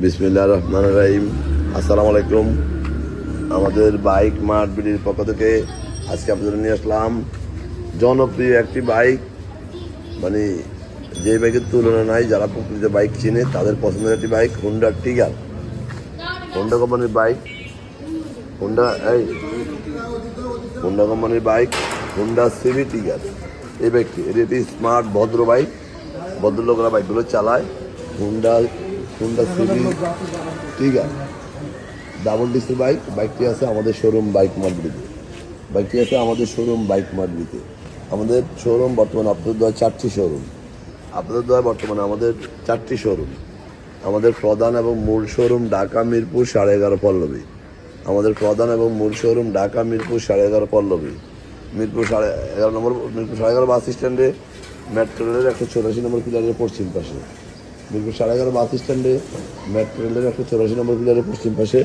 বিসমিল্লাহির রহমানির রহিম। আসসালামু আলাইকুম। আমাদের বাইক মার্ট বিডির পক্ষ থেকে আজকে আপনাদের নিয়ে আসলাম জনপ্রিয় একটি বাইক, মানে যে বাইকের তুলনা নাই। যারা প্রকৃত বাইক চিনে তাদের পছন্দের একটি বাইক, হুন্ডা টিগার। হুন্ডা কোম্পানির বাইক, হুন্ডা কোম্পানির বাইক, হুন্ডা সিবি টিগার। এই বাইকটি এটি স্মার্ট ভদ্র বাইক, ভদ্রলোকরা বাইকগুলো চালায়। হুন্ডা সিবি টিগার ডাবল ডিসের বাইক। বাইকটি আছে আমাদের শোরুম বাইক মার্টবিতে। আমাদের শোরুম বর্তমানে আপনাদের দেওয়া 4টি শোরুম। আমাদের প্রধান এবং মূল শোরুম ঢাকা মিরপুর 11.5 পল্লবী। মিরপুর 11.5 বাস স্ট্যান্ডে, মেট্রো রেলের 184 নম্বর পিলারের পশ্চিম পাশে। মিরপুর 11.5 বাস স্ট্যান্ডে, মেট্রো রেলের 184 নম্বর পিলারের পশ্চিম পাশে,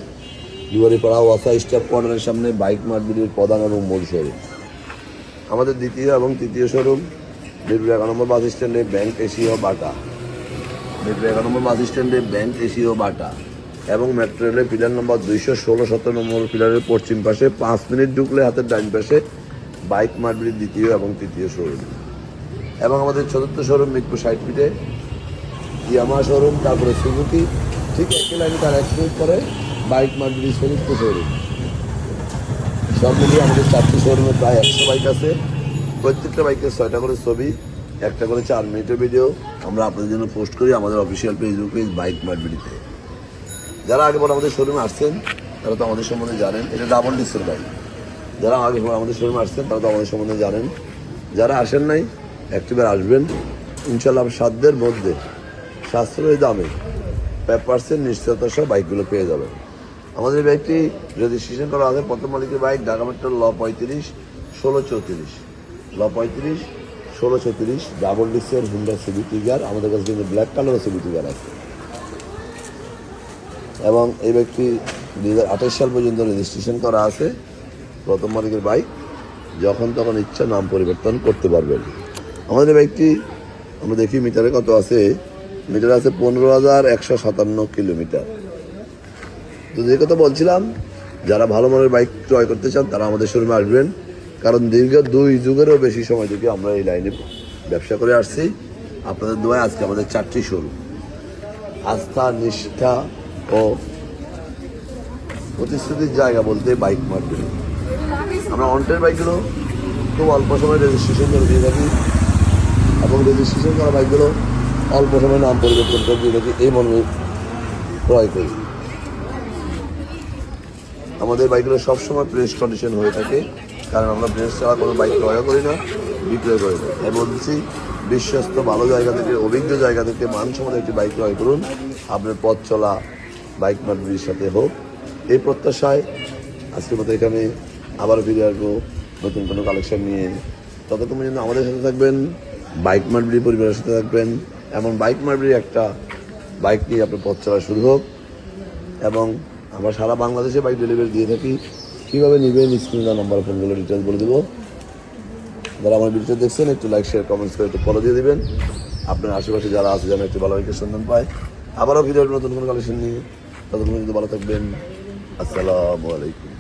দুয়ারিপাড়া ওয়াসা স্টাফ কোয়ার্টারের সামনে বাইক মার্টবিটির প্রধান এবং মূল শোরুম। আমাদের দ্বিতীয় এবং তৃতীয় শোরুম মিরপুর 11 নম্বর বাস স্ট্যান্ডে, ব্যাংক এশিয়া বাটা এবং মেট্রো রেলের পিলার নম্বর 216-17 নম্বর পিলারের পশ্চিম পাশে 5 মিনিট ঢুকলে হাতের ডাইন পাশে বাইক মার্টবিটির দ্বিতীয় এবং তৃতীয় শোরুম। এবং আমাদের চতুর্থ শোরুম মিরপুর 60 ফিটে ইয়ামা শোরুম, তারপরে সুজুকি, ঠিক একই লাইনে তার 1 মিনিট পরে বাইক মার্টবিটির চতুর্থ শোরুম। সব মিলিয়ে আমাদের 4টি শোরুমে প্রায় 100 বাইক আছে। প্রত্যেকটা বাইকের 6টা করে ছবি, একটা করে 4 মিনিটের ভিডিও আমরা আপনাদের জন্য পোস্ট করি আমাদের অফিসিয়াল ফেসবুক পেজ বাইক মার্টবিটিতে। যারা আগে পরে আমাদের শোরুমে আসছেন তারা তো আমাদের সম্বন্ধে জানেন, এটা ডাবল ডিসের বাইক। যারা আগে পরে আমাদের শোরুমে আসছেন তারা তো আমাদের সম্বন্ধে জানেন। যারা আসেন নাই একটিবার আসবেন, ইনশাল্লাহ সাধ্যের মধ্যে সাশ্রয়ী দামে পেপারসের নিশ্চয়তার সহ বাইকগুলো পেয়ে যাবেন। আমাদের এই বাইকটি রেজিস্ট্রেশন করা আছে প্রথম মালিকের বাইক, ঢাকা মেট্রো ল 35-1634 ডাবল ডিসের হুন্ডা সিবি টিগার। আমাদের কাছে কিন্তু ব্ল্যাক কালার সিবি টিগার আছে। এবং এই বাইকটি 2028 সাল পর্যন্ত রেজিস্ট্রেশন করা আছে। প্রথম মালিকের বাইক, যখন তখন ইচ্ছা নাম পরিবর্তন করতে পারবেন। আমাদের বাইকটি আমরা দেখি মিটারে কত আছে। মিটার আছে 15,157 কিলোমিটার। তো যে কথা বলছিলাম, যারা ভালো মানের বাইক ক্রয় করতে চান তারা আমাদের শোরুমে আসবেন, কারণ দীর্ঘ 2 যুগেরও বেশি সময় থেকে আমরা এই লাইনে ব্যবসা করে আসছি। আপনাদের দোয়ায় আজকে আমাদের 4টি শোরুম। আস্থা, নিষ্ঠা ও প্রতিশ্রুতির জায়গা বলতে বাইক মার্কেট। আমরা অন্টের বাইকগুলো খুব অল্প সময় রেজিস্ট্রেশন করে দিয়ে থাকি এবং রেজিস্ট্রেশন করা বাইকগুলো অল্প সময় নাম পরিবর্তন করে দিয়ে থাকি, এই মনে ক্রয় করি। আমাদের বাইকগুলো সবসময় প্রেস কন্ডিশন হয়ে থাকে, কারণ আমরা প্রেস ছাড়া কোনো বাইক ক্রয় করি না, বিক্রয় করি না। তাই বলছি, বিশ্বস্ত ভালো জায়গা থেকে, অভিজ্ঞ জায়গা থেকে মানসম্মত একটি বাইক ক্রয় করুন। আপনার পথ চলা বাইক মার্টবিটির সাথে হোক, এই প্রত্যাশায় আজকের মতো এখানে আবার ফিরে আসবো নতুন কোনো কালেকশন নিয়ে। ততক্ষণ জন্য আমাদের সাথে থাকবেন, বাইক মার্টবিটি পরিবারের সাথে থাকবেন। এমন বাইক মার্টবিটি একটা বাইক নিয়ে আপনার পথ চলা শুরু হোক। এবং আমরা সারা বাংলাদেশে বাইক ডেলিভারি দিয়ে থাকি। কীভাবে নেবেন স্ক্রিনে নাম্বার ফোনগুলো ডিটেলস বলে দেবো। যারা আমার ভিডিওটা দেখছেন একটু লাইক, শেয়ার, কমেন্টস করে একটু ফলো দিয়ে দেবেন। আপনার আশেপাশে যারা আছে যেন একটু ভালো বাইকের সন্ধান পায়। আবারও ভিডিওর নতুন কোনো কালেকশন নিয়ে, ততক্ষণ কিন্তু ভালো থাকবেন। আসসালামু আলাইকুম।